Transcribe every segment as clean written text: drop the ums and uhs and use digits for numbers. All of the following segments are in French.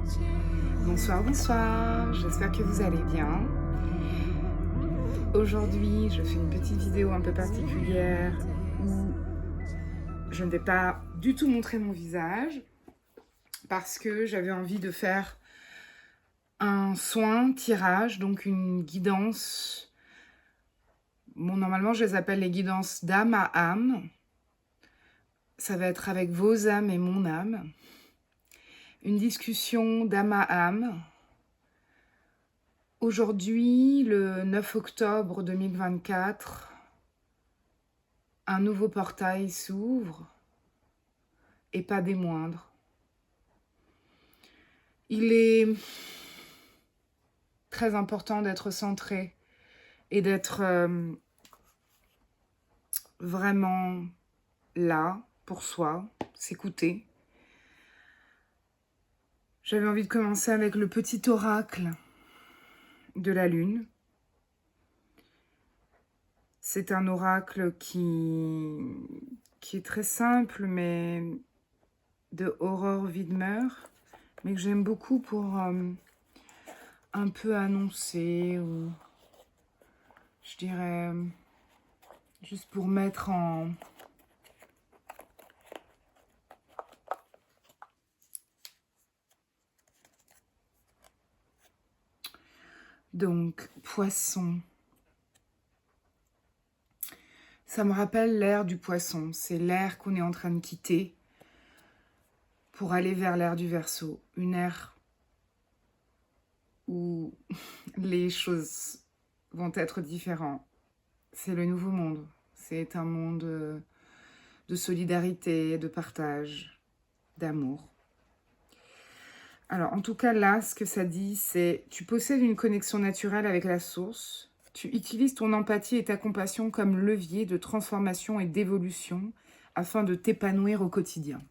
Bonsoir, bonsoir, j'espère que vous allez bien. Aujourd'hui, je fais une petite vidéo un peu particulière où je ne vais pas du tout montrer mon visage parce que j'avais envie de faire un soin tirage, donc une guidance. Bon, normalement, je les appelle les guidances d'âme à âme. Ça va être avec vos âmes et mon âme. Une discussion d'âme à âme. Aujourd'hui, le 9 octobre 2024, un nouveau portail s'ouvre, et pas des moindres. Il est très important d'être centré et d'être vraiment là pour soi, s'écouter. J'avais envie de commencer avec le petit oracle de la Lune. C'est un oracle qui est très simple, mais de Aurore Widmer, mais que j'aime beaucoup pour un peu annoncer, ou je dirais juste pour mettre en... Donc, poisson. Ça me rappelle l'ère du poisson. C'est l'ère qu'on est en train de quitter pour aller vers l'ère du Verseau. Une ère où les choses vont être différentes. C'est le nouveau monde. C'est un monde de solidarité, de partage, d'amour. Alors, en tout cas, là, ce que ça dit, c'est: tu possèdes une connexion naturelle avec la source. Tu utilises ton empathie et ta compassion comme levier de transformation et d'évolution afin de t'épanouir au quotidien.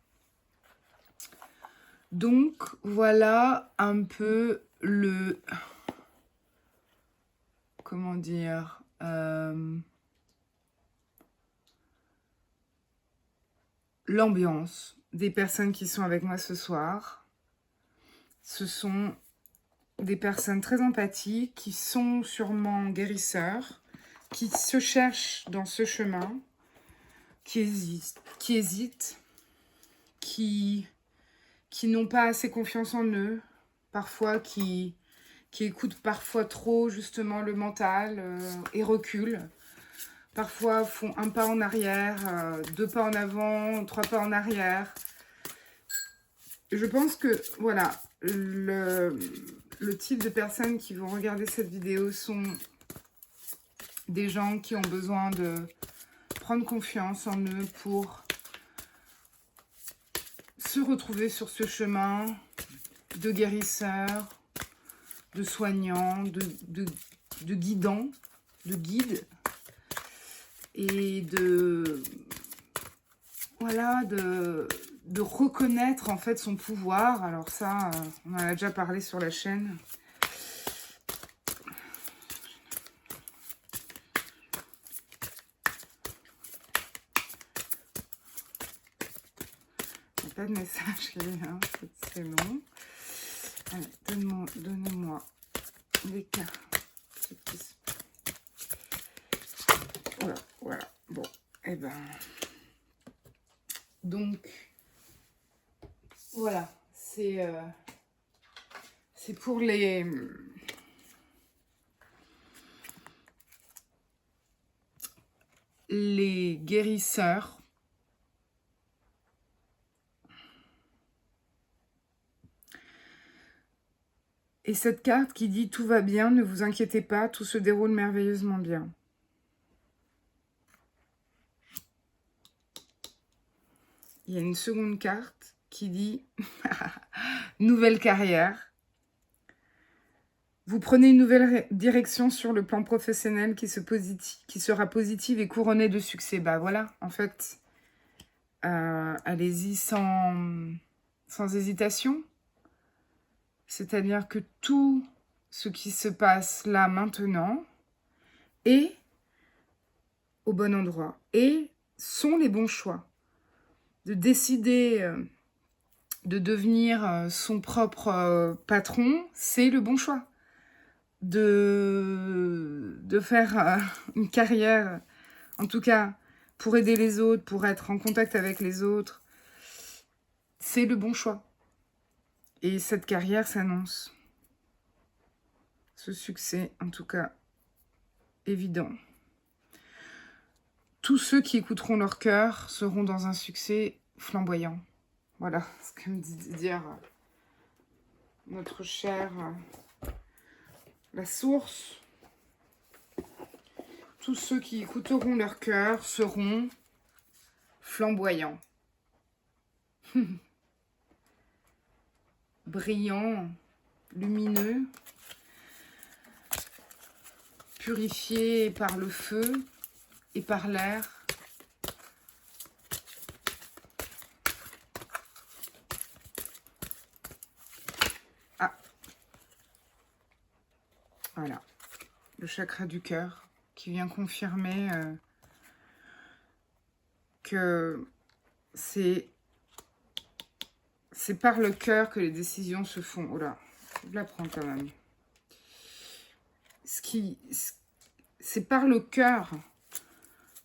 Donc, voilà un peu le... Comment dire l'ambiance des personnes qui sont avec moi ce soir. Ce sont des personnes très empathiques, qui sont sûrement guérisseurs, qui se cherchent dans ce chemin, qui hésitent, qui n'ont pas assez confiance en eux, parfois qui écoutent parfois trop justement le mental et reculent. Parfois font un pas en arrière, 2 pas en avant, 3 pas en arrière. Je pense que, voilà, le type de personnes qui vont regarder cette vidéo sont des gens qui ont besoin de prendre confiance en eux pour se retrouver sur ce chemin de guérisseurs, de soignants, de guidants, de guides, et voilà, de reconnaître en fait son pouvoir. Alors ça, on en a déjà parlé sur la chaîne. Il n'y a pas de message qui est là, c'est long. Allez, donnez-moi les cartes. Voilà, voilà. Bon, et ben... Donc, voilà, c'est pour les guérisseurs. Et cette carte qui dit: tout va bien, ne vous inquiétez pas, tout se déroule merveilleusement bien. Il y a une seconde carte qui dit nouvelle carrière. Vous prenez une nouvelle direction sur le plan professionnel qui sera positive et couronnée de succès. Bah voilà, en fait, allez-y sans hésitation. C'est-à-dire que tout ce qui se passe là maintenant est au bon endroit et sont les bons choix. De décider de devenir son propre patron, c'est le bon choix. De faire une carrière, en tout cas pour aider les autres, pour être en contact avec les autres, c'est le bon choix. Et cette carrière s'annonce. Ce succès, en tout cas, évident. Tous ceux qui écouteront leur cœur seront dans un succès flamboyant. Voilà ce que me dit dire notre chère la source. Tous ceux qui écouteront leur cœur seront flamboyants. Brillants, lumineux, purifiés par le feu et par l'air. Ah, voilà, le chakra du cœur qui vient confirmer que c'est par le cœur que les décisions se font. Oh là, je la prends quand même. C'est par le cœur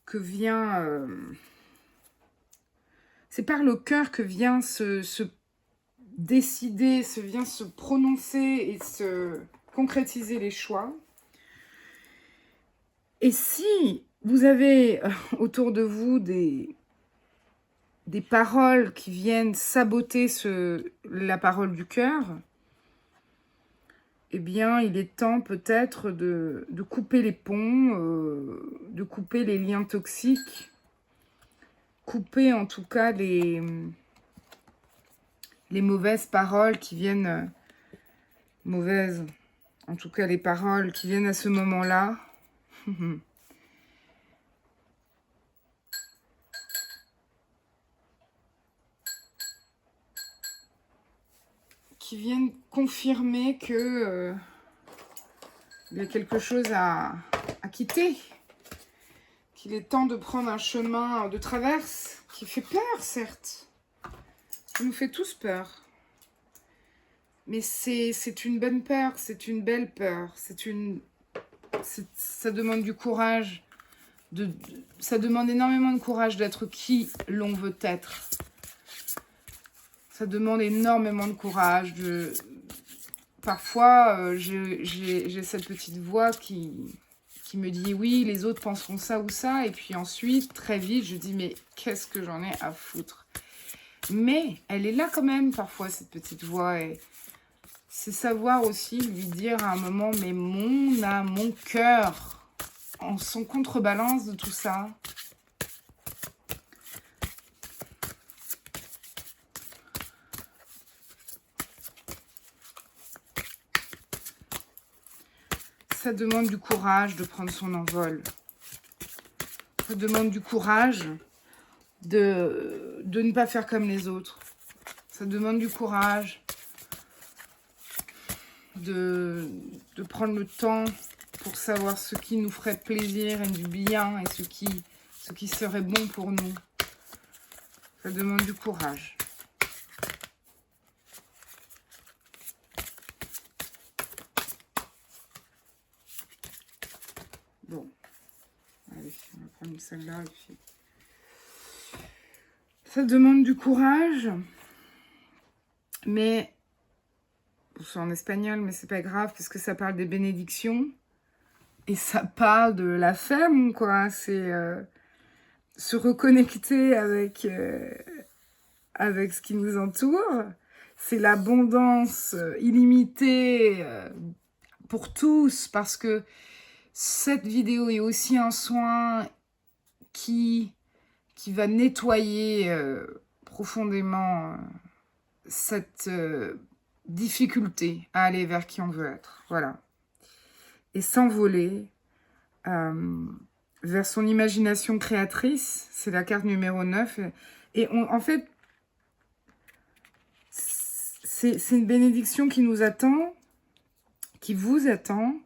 que vient... c'est par le cœur que vient se décider, vient se prononcer et se concrétiser les choix. Et si vous avez autour de vous des paroles qui viennent saboter la parole du cœur, eh bien, il est temps peut-être de couper les ponts, de couper les liens toxiques, couper en tout cas les mauvaises paroles qui viennent, mauvaises, en tout cas les paroles qui viennent à ce moment-là. Qui viennent confirmer que il y a quelque chose à quitter, qu'il est temps de prendre un chemin de traverse qui fait peur, certes, qui nous fait tous peur. Mais c'est une bonne peur, c'est une belle peur, ça demande du courage, ça demande énormément de courage d'être qui l'on veut être. Ça demande énormément de courage. Parfois, j'ai cette petite voix qui me dit « Oui, les autres penseront ça ou ça. » Et puis ensuite, très vite, je dis « Mais qu'est-ce que j'en ai à foutre ?» Mais elle est là quand même, parfois, cette petite voix. Et c'est savoir aussi lui dire à un moment « Mais mon âme, mon cœur, en son contrebalance de tout ça. » Ça demande du courage de prendre son envol. Ça demande du courage de ne pas faire comme les autres. Ça demande du courage de prendre le temps pour savoir ce qui nous ferait plaisir et du bien et ce qui serait bon pour nous. Ça demande du courage. Bon, allez, on va prendre celle-là. Puis... Ça demande du courage, mais c'est en espagnol, mais c'est pas grave parce que ça parle des bénédictions et ça parle de la femme, quoi. C'est se reconnecter avec ce qui nous entoure. C'est l'abondance illimitée pour tous parce que cette vidéo est aussi un soin qui va nettoyer profondément cette difficulté à aller vers qui on veut être. Voilà. Et s'envoler vers son imagination créatrice. C'est la carte numéro 9. Et en fait, c'est une bénédiction qui nous attend, qui vous attend.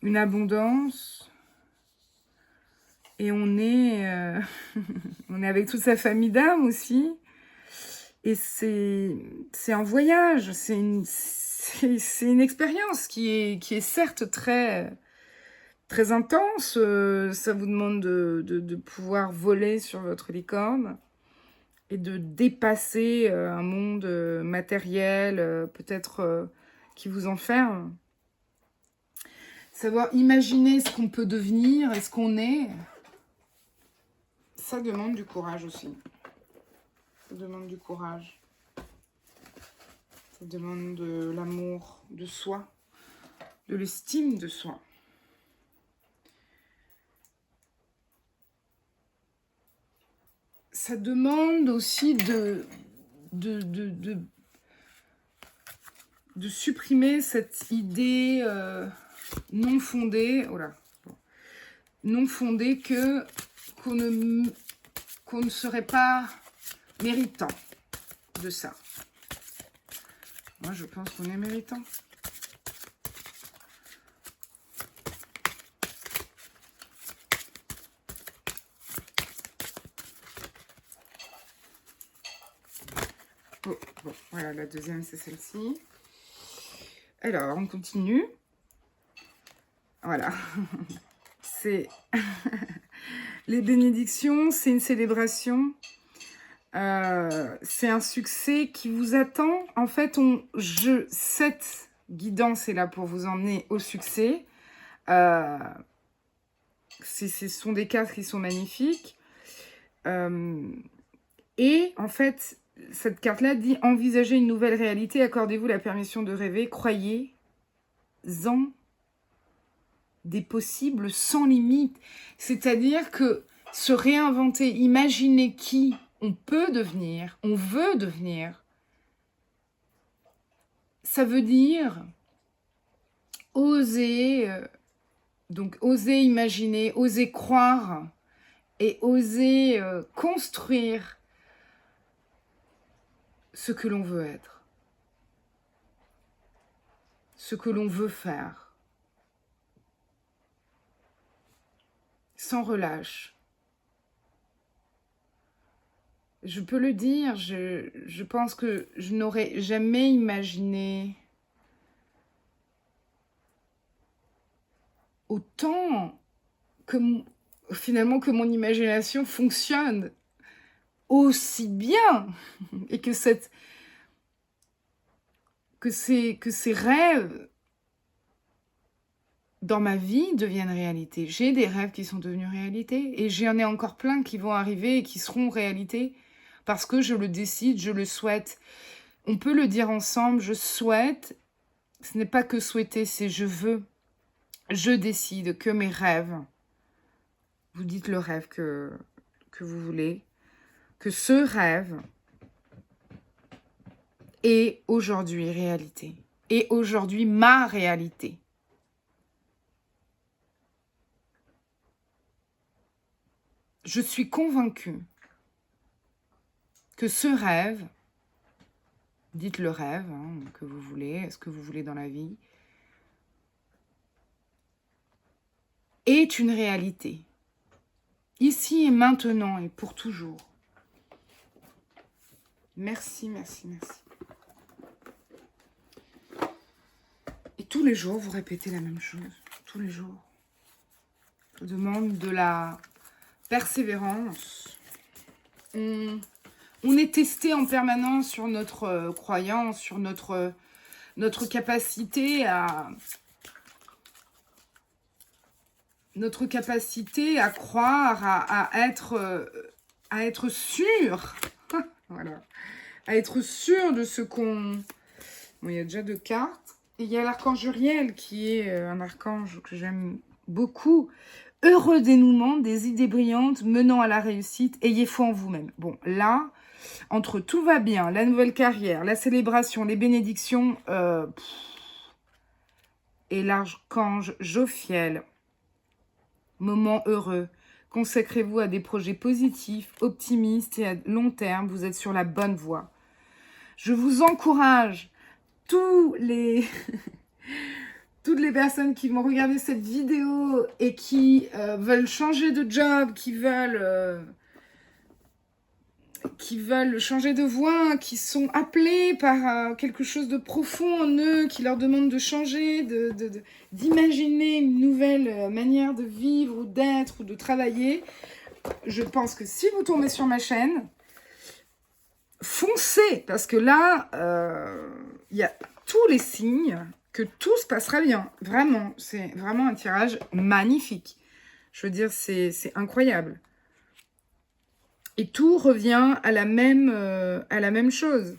Une abondance, et on est avec toute sa famille d'âmes aussi, Et c'est un voyage, c'est une expérience qui est certes très intense. Ça vous demande de pouvoir voler sur votre licorne et de dépasser un monde matériel, peut-être qui vous enferme. Savoir imaginer ce qu'on peut devenir et ce qu'on est, ça demande du courage aussi. Ça demande du courage. Ça demande de l'amour de soi, de l'estime de soi. Ça demande aussi de supprimer cette idée non fondée, non fondée qu'on ne serait pas méritant de ça. Moi, je pense qu'on est méritant. Oh, bon, voilà, la deuxième, c'est celle-ci. Alors, on continue. Voilà. C'est les bénédictions, c'est une célébration. C'est un succès qui vous attend. En fait, cette guidance est là pour vous emmener au succès. Ce sont des cartes qui sont magnifiques. Et en fait, cette carte-là dit « Envisagez une nouvelle réalité, accordez-vous la permission de rêver, croyez-en des possibles sans limite. » C'est-à-dire que se réinventer, imaginer qui on peut devenir, on veut devenir, ça veut dire oser, donc oser imaginer, oser croire et oser construire ce que l'on veut être, ce que l'on veut faire, sans relâche. Je peux le dire, je pense que je n'aurais jamais imaginé autant que finalement que mon imagination fonctionne aussi bien et que ces rêves dans ma vie deviennent réalité. J'ai des rêves qui sont devenus réalité et j'en ai encore plein qui vont arriver et qui seront réalité parce que je le décide, je le souhaite. On peut le dire ensemble, je souhaite. Ce n'est pas que souhaiter, c'est je veux. Je décide que mes rêves, vous dites le rêve que vous voulez, que ce rêve est aujourd'hui réalité. Et aujourd'hui ma réalité. Je suis convaincue que ce rêve, dites le rêve que vous voulez, ce que vous voulez dans la vie, est une réalité. Ici et maintenant et pour toujours. Merci, merci, merci. Et tous les jours, vous répétez la même chose. Tous les jours. Je demande de la persévérance. On est testé en permanence sur notre croyance, sur notre capacité à... Notre capacité à croire, à être sûr. Voilà. À être sûr de ce qu'on... Bon, il y a déjà 2 cartes. Et il y a l'archange Uriel qui est un archange que j'aime beaucoup. Heureux dénouement, des idées brillantes menant à la réussite, ayez foi en vous-même. Bon, là, entre tout va bien, la nouvelle carrière, la célébration, les bénédictions, et l'archange Jophiel, moment heureux, consacrez-vous à des projets positifs, optimistes et à long terme, vous êtes sur la bonne voie. Je vous encourage, toutes les personnes qui vont regarder cette vidéo et qui veulent changer de job, qui veulent qui veulent changer de voie, qui sont appelés par quelque chose de profond en eux, qui leur demande de changer, d'imaginer une nouvelle manière de vivre ou d'être ou de travailler. Je pense que si vous tombez sur ma chaîne, foncez, parce que là, il y a tous les signes que tout se passera bien. Vraiment, c'est vraiment un tirage magnifique. Je veux dire, c'est incroyable. Et tout revient à la même chose.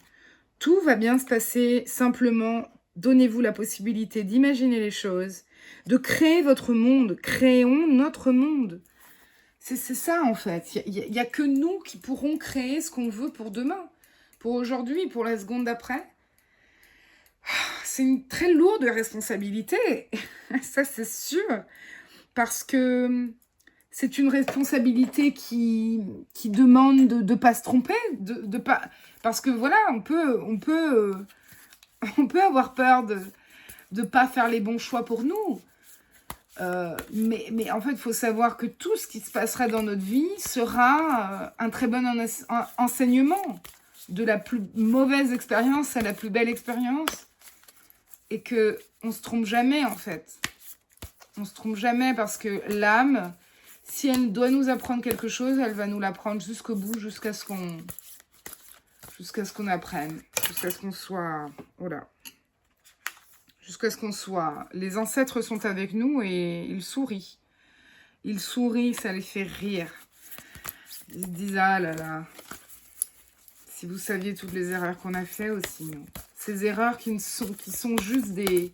Tout va bien se passer, simplement, donnez-vous la possibilité d'imaginer les choses, de créer votre monde, créons notre monde. C'est ça, en fait. Il n'y a que nous qui pourrons créer ce qu'on veut pour demain, pour aujourd'hui, pour la seconde d'après. C'est une très lourde responsabilité, ça c'est sûr, parce que c'est une responsabilité qui demande de ne pas se tromper, de pas, parce que voilà, on peut avoir peur de ne pas faire les bons choix pour nous. Mais en fait, il faut savoir que tout ce qui se passera dans notre vie sera un très bon enseignement, de la plus mauvaise expérience à la plus belle expérience, et que on se trompe jamais en fait. On se trompe jamais parce que l'âme, si elle doit nous apprendre quelque chose, elle va nous l'apprendre jusqu'au bout, jusqu'à ce qu'on apprenne, jusqu'à ce qu'on soit, voilà, jusqu'à ce qu'on soit. Les ancêtres sont avec nous et ils sourient. Ils sourient, ça les fait rire. Ils se disent, ah là là, si vous saviez toutes les erreurs qu'on a fait aussi. Non. Ces erreurs qui sont juste des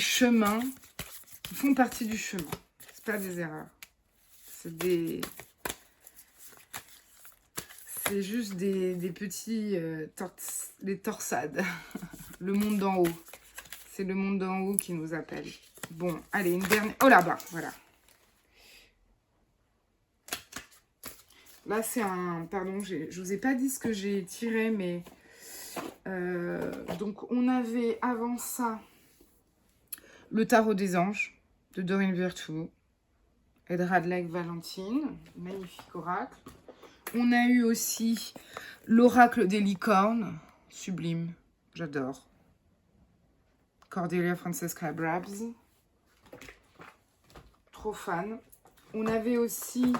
chemins, qui font partie du chemin. C'est pas des erreurs. C'est juste des petits des torsades. Le monde d'en haut. C'est le monde d'en haut qui nous appelle. Bon, allez, une dernière. Oh là-bas, voilà. Là, c'est un... Pardon, je vous ai pas dit ce que j'ai tiré, mais... donc, on avait avant ça le tarot des anges de Doreen Virtue et de Radleigh Valentine. Magnifique oracle. On a eu aussi l'oracle des licornes. Sublime. J'adore. Cordelia Francesca Brabs. Trop fan. On avait aussi...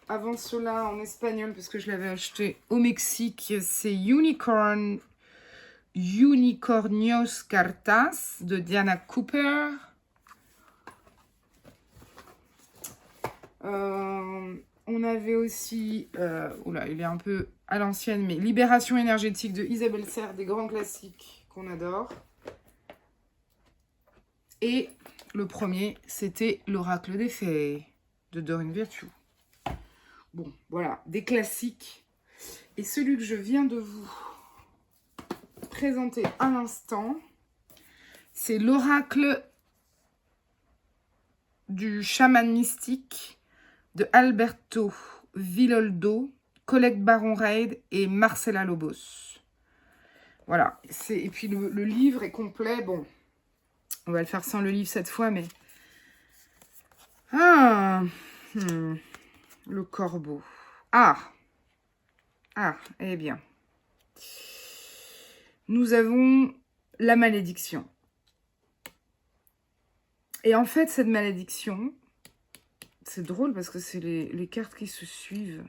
Avant cela, en espagnol, parce que je l'avais acheté au Mexique, c'est Unicornios Cartas de Diana Cooper. On avait aussi, oula, il est un peu à l'ancienne, mais Libération énergétique de Isabelle Serre, des grands classiques qu'on adore. Et le premier, c'était l'oracle des fées de Doreen Virtue. Bon, voilà, des classiques. Et celui que je viens de vous présenter à l'instant, c'est l'oracle du chaman mystique de Alberto Villoldo, Colette Baron-Reid et Marcela Lobos. Voilà, et puis le livre est complet. Bon, on va le faire sans le livre cette fois, mais... le corbeau. Eh bien. Nous avons la malédiction. Et en fait, cette malédiction, c'est drôle parce que c'est les cartes qui se suivent.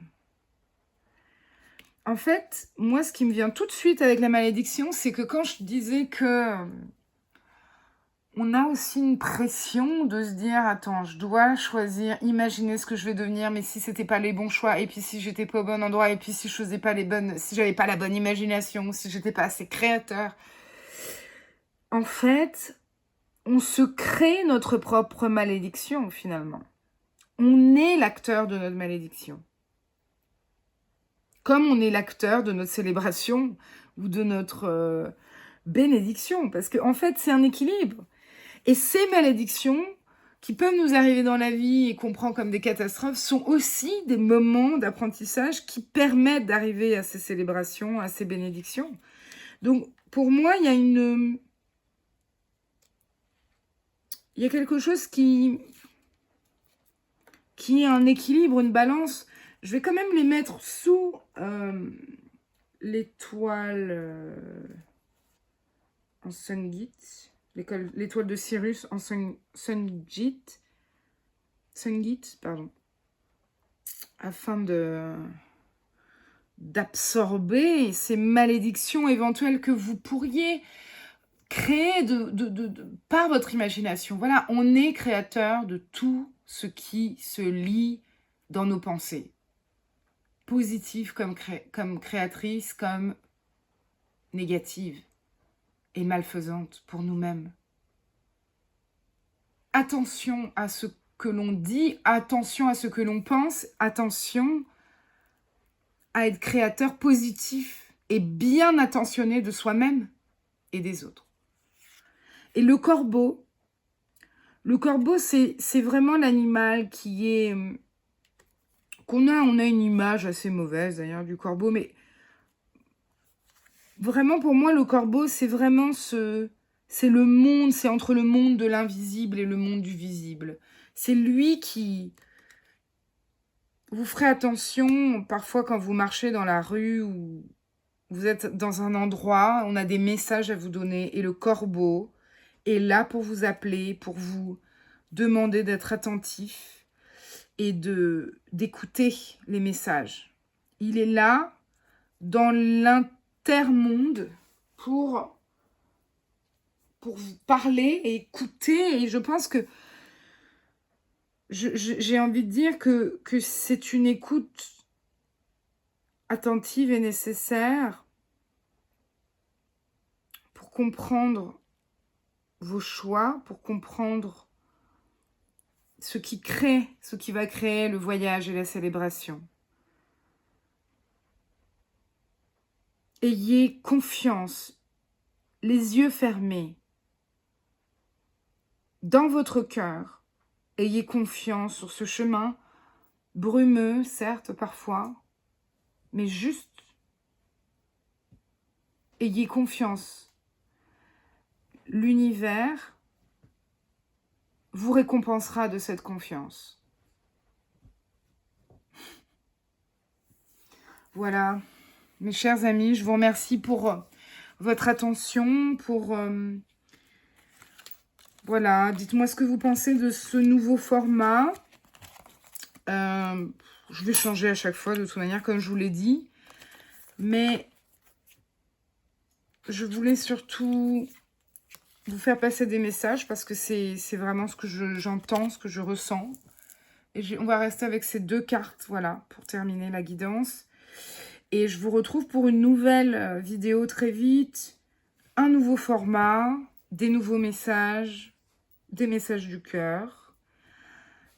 En fait, moi, ce qui me vient tout de suite avec la malédiction, c'est que quand je disais que... on a aussi une pression de se dire, attends, je dois choisir, imaginer ce que je vais devenir, mais si c'était pas les bons choix, et puis si j'étais pas au bon endroit, et puis si je faisais pas les bonnes, si j'avais pas la bonne imagination, si j'étais pas assez créateur. En fait, on se crée notre propre malédiction, finalement. On est l'acteur de notre malédiction. Comme on est l'acteur de notre célébration, ou de notre bénédiction, parce qu'en fait, c'est un équilibre. Et ces malédictions qui peuvent nous arriver dans la vie et qu'on prend comme des catastrophes sont aussi des moments d'apprentissage qui permettent d'arriver à ces célébrations, à ces bénédictions. Donc, pour moi, il y a quelque chose qui est un équilibre, une balance. Je vais quand même les mettre sous l'étoile en Sungit, l'étoile de Cyrus en Sungit, pardon, afin d'absorber ces malédictions éventuelles que vous pourriez créer par votre imagination. Voilà, on est créateur de tout ce qui se lit dans nos pensées. Positive comme créatrice, comme négative et malfaisante pour nous-mêmes. Attention à ce que l'on dit, attention à ce que l'on pense, attention à être créateur positif et bien attentionné de soi-même et des autres. Et le corbeau, c'est vraiment l'animal qui est... on a une image assez mauvaise d'ailleurs du corbeau, mais vraiment pour moi le corbeau c'est vraiment c'est le monde, c'est entre le monde de l'invisible et le monde du visible. C'est lui qui... Vous ferez attention parfois quand vous marchez dans la rue ou vous êtes dans un endroit, on a des messages à vous donner et le corbeau est là pour vous appeler, pour vous demander d'être attentif et d'écouter les messages. Il est là dans l'intermonde pour vous parler et écouter. Et je pense que j'ai envie de dire que c'est une écoute attentive et nécessaire pour comprendre vos choix, pour comprendre ce qui va créer le voyage et la célébration. Ayez confiance, les yeux fermés, dans votre cœur. Ayez confiance sur ce chemin, brumeux, certes, parfois, mais juste. Ayez confiance. L'univers vous récompensera de cette confiance. Voilà, mes chers amis, je vous remercie pour votre attention, pour... Voilà, dites-moi ce que vous pensez de ce nouveau format. Je vais changer à chaque fois, de toute manière, comme je vous l'ai dit. Mais je voulais surtout vous faire passer des messages parce que c'est vraiment ce que j'entends, ce que je ressens. Et on va rester avec ces 2 cartes, voilà, pour terminer la guidance. Et je vous retrouve pour une nouvelle vidéo très vite. Un nouveau format, des nouveaux messages, des messages du cœur.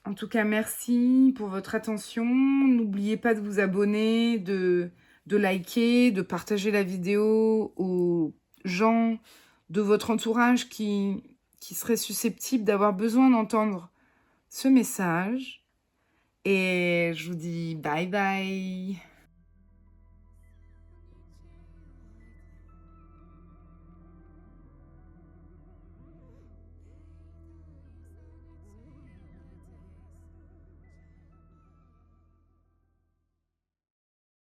En tout cas, merci pour votre attention. N'oubliez pas de vous abonner, de liker, de partager la vidéo aux gens de votre entourage qui seraient susceptibles d'avoir besoin d'entendre ce message. Et je vous dis bye bye.